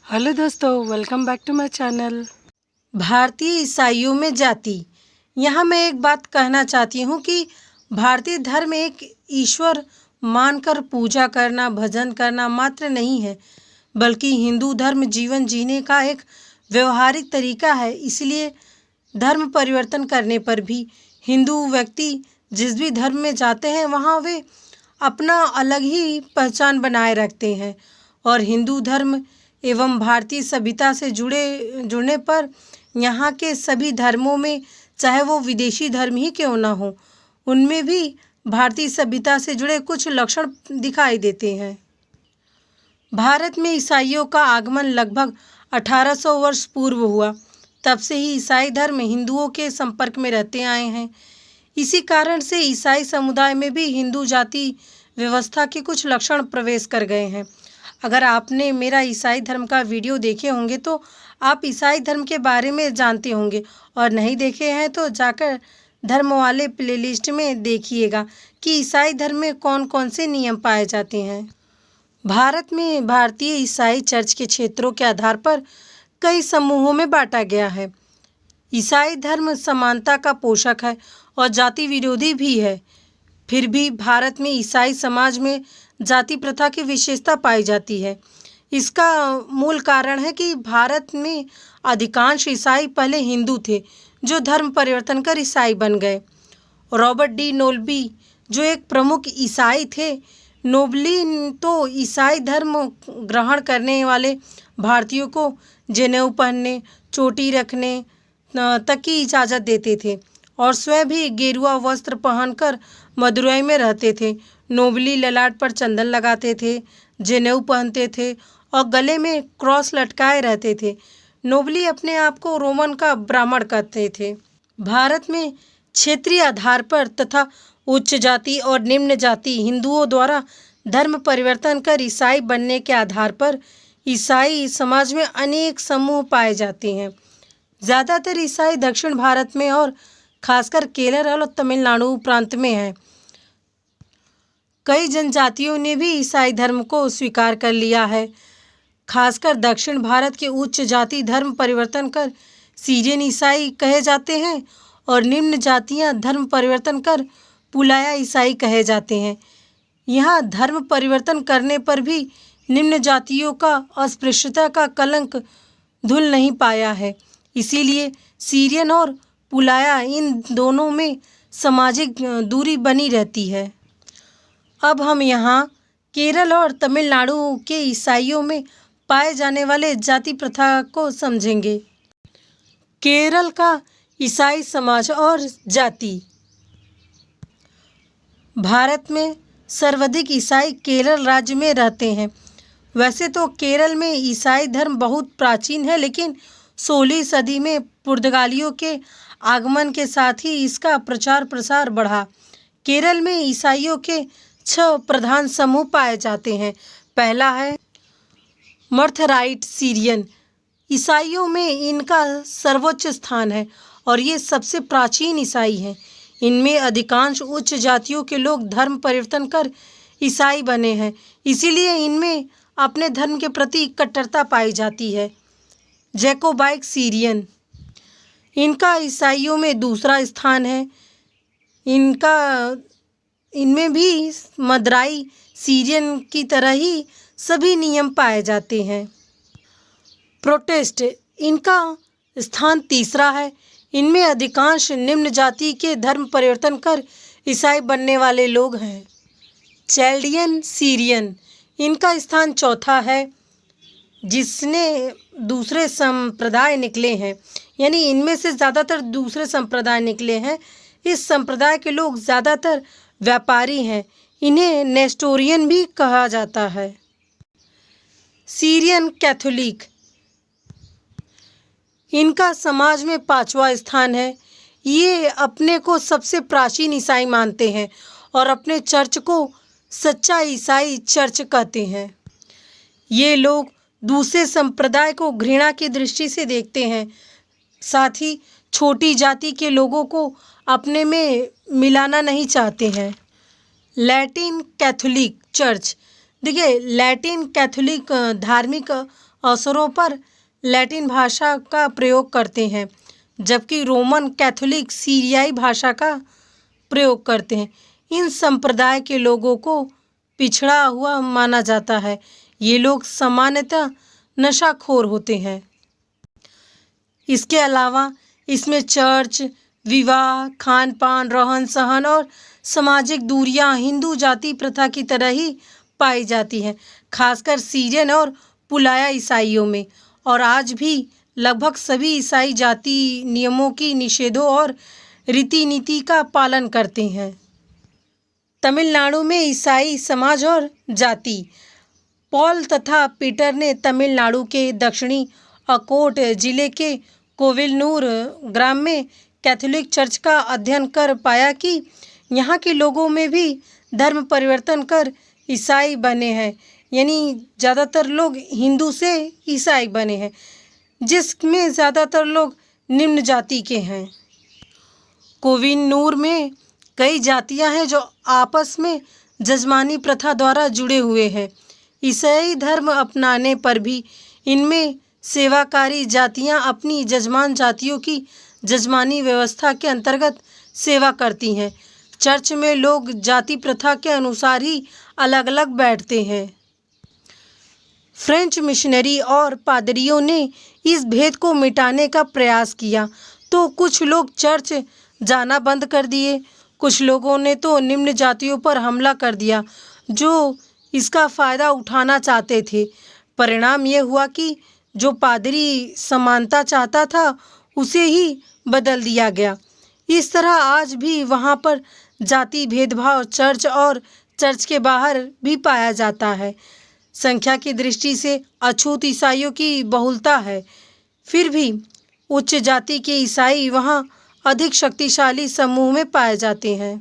Hello दोस्तों, welcome back to my channel. भारतीय ईसाइयों में जाति। यहाँ मैं एक बात कहना चाहती हूँ कि भारतीय धर्म एक ईश्वर मानकर पूजा करना, भजन करना मात्र नहीं है, बल्कि हिंदू धर्म जीवन जीने का एक व्यवहारिक तरीका है। इसलिए धर्म परिवर्तन करने पर भी हिंदू व्यक्ति जिस भी धर्म में जाते हैं वहाँ वे अपना अलग ही पहचान बनाए रखते हैं और हिंदू धर्म एवं भारतीय सभ्यता से जुड़ने पर यहाँ के सभी धर्मों में, चाहे वो विदेशी धर्म ही क्यों ना हो, उनमें भी भारतीय सभ्यता से जुड़े कुछ लक्षण दिखाई देते हैं। भारत में ईसाइयों का आगमन लगभग 1800 वर्ष पूर्व हुआ। तब से ही ईसाई धर्म हिंदुओं के संपर्क में रहते आए हैं। इसी कारण से ईसाई समुदाय में भी हिंदू जाति व्यवस्था के कुछ लक्षण प्रवेश कर गए हैं। अगर आपने मेरा ईसाई धर्म का वीडियो देखे होंगे तो आप ईसाई धर्म के बारे में जानते होंगे, और नहीं देखे हैं तो जाकर धर्म वाले प्लेलिस्ट में देखिएगा कि ईसाई धर्म में कौन कौन से नियम पाए जाते हैं। भारत में भारतीय ईसाई चर्च के क्षेत्रों के आधार पर कई समूहों में बांटा गया है। ईसाई धर्म समानता का पोषक है और जाति विरोधी भी है। फिर भी भारत में ईसाई समाज में जाति प्रथा की विशेषता पाई जाती है। इसका मूल कारण है कि भारत में अधिकांश ईसाई पहले हिंदू थे, जो धर्म परिवर्तन कर ईसाई बन गए। रॉबर्ट डी नोबली, जो एक प्रमुख ईसाई थे, नोबली तो ईसाई धर्म ग्रहण करने वाले भारतीयों को जनेऊ पहनने, चोटी रखने तक की इजाज़त देते थे और स्वयं भी गेरुआ वस्त्र पहनकर मदुरई में रहते थे। नोबली ललाट पर चंदन लगाते थे, जनेऊ पहनते थे और गले में क्रॉस लटकाए रहते थे। नोबली अपने आप को रोमन का ब्राह्मण कहते थे। भारत में क्षेत्रीय आधार पर तथा उच्च जाति और निम्न जाति हिंदुओं द्वारा धर्म परिवर्तन कर ईसाई बनने के आधार पर ईसाई समाज में अनेक समूह पाए जाते हैं। ज़्यादातर ईसाई दक्षिण भारत में और खासकर केरल और तमिलनाडु प्रांत में हैं। कई जनजातियों ने भी ईसाई धर्म को स्वीकार कर लिया है। खासकर दक्षिण भारत के उच्च जाति धर्म परिवर्तन कर सीरियन ईसाई कहे जाते हैं और निम्न जातियां धर्म परिवर्तन कर पुलाया ईसाई कहे जाते हैं। यहाँ धर्म परिवर्तन करने पर भी निम्न जातियों का अस्पृश्यता का कलंक धुल नहीं पाया है। इसीलिए सीरियन और पुलाया, इन दोनों में सामाजिक दूरी बनी रहती है। अब हम यहाँ केरल और तमिलनाडु के ईसाइयों में पाए जाने वाले जाति प्रथा को समझेंगे। केरल का ईसाई समाज और जाति। भारत में सर्वाधिक ईसाई केरल राज्य में रहते हैं। वैसे तो केरल में ईसाई धर्म बहुत प्राचीन है, लेकिन 16वीं सदी में पुर्तगालियों के आगमन के साथ ही इसका प्रचार प्रसार बढ़ा। केरल में ईसाइयों के 6 प्रधान समूह पाए जाते हैं। पहला है मर्थराइट सीरियन। ईसाइयों में इनका सर्वोच्च स्थान है और ये सबसे प्राचीन ईसाई हैं। इनमें अधिकांश उच्च जातियों के लोग धर्म परिवर्तन कर ईसाई बने हैं, इसीलिए इनमें अपने धर्म के प्रति कट्टरता पाई जाती है। जैकोबाइट सीरियन, इनका ईसाइयों में दूसरा स्थान है। इनमें भी मदराई सीरियन की तरह ही सभी नियम पाए जाते हैं। प्रोटेस्ट, इनका स्थान तीसरा है। इनमें अधिकांश निम्न जाति के धर्म परिवर्तन कर ईसाई बनने वाले लोग हैं। चैल्डियन सीरियन, इनका स्थान चौथा है, जिसने दूसरे संप्रदाय निकले हैं, यानी इनमें से ज़्यादातर दूसरे संप्रदाय निकले हैं। इस संप्रदाय के लोग ज़्यादातर व्यापारी हैं। इन्हें नेस्टोरियन भी कहा जाता है। सीरियन कैथोलिक, इनका समाज में 5वां स्थान है। ये अपने को सबसे प्राचीन ईसाई मानते हैं और अपने चर्च को सच्चा ईसाई चर्च कहते हैं। ये लोग दूसरे संप्रदाय को घृणा की दृष्टि से देखते हैं, साथ ही छोटी जाति के लोगों को अपने में मिलाना नहीं चाहते हैं। लैटिन कैथोलिक चर्च, देखिए लैटिन कैथोलिक धार्मिक अवसरों पर लैटिन भाषा का प्रयोग करते हैं, जबकि रोमन कैथोलिक सीरियाई भाषा का प्रयोग करते हैं। इन संप्रदाय के लोगों को पिछड़ा हुआ माना जाता है। ये लोग सामान्यतः नशाखोर होते हैं। इसके अलावा इसमें चर्च, विवाह, खान पान, रहन सहन और सामाजिक दूरियां हिंदू जाति प्रथा की तरह ही पाई जाती हैं, खासकर सीरियन और पुलाया ईसाइयों में। और आज भी लगभग सभी ईसाई जाति नियमों की निषेधों और रीति नीति का पालन करते हैं। तमिलनाडु में ईसाई समाज और जाति। पॉल तथा पीटर ने तमिलनाडु के दक्षिणी अकोट जिले के कोविलनूर ग्राम में कैथोलिक चर्च का अध्ययन कर पाया कि यहाँ के लोगों में भी धर्म परिवर्तन कर ईसाई बने हैं, यानी ज़्यादातर लोग हिंदू से ईसाई बने हैं, जिसमें ज़्यादातर लोग निम्न जाति के हैं। कोविलनूर में कई जातियां हैं जो आपस में जजमानी प्रथा द्वारा जुड़े हुए हैं। ईसाई धर्म अपनाने पर भी इनमें सेवाकारी जातियां अपनी जजमान जातियों की जजमानी व्यवस्था के अंतर्गत सेवा करती हैं। चर्च में लोग जाति प्रथा के अनुसार ही अलग अलग बैठते हैं। फ्रेंच मिशनरी और पादरियों ने इस भेद को मिटाने का प्रयास किया, तो कुछ लोग चर्च जाना बंद कर दिए। कुछ लोगों ने तो निम्न जातियों पर हमला कर दिया जो इसका फ़ायदा उठाना चाहते थे। परिणाम ये हुआ कि जो पादरी समानता चाहता था उसे ही बदल दिया गया। इस तरह आज भी वहाँ पर जाति भेदभाव चर्च और चर्च के बाहर भी पाया जाता है। संख्या की दृष्टि से अछूत ईसाइयों की बहुलता है, फिर भी उच्च जाति के ईसाई वहाँ अधिक शक्तिशाली समूह में पाए जाते हैं।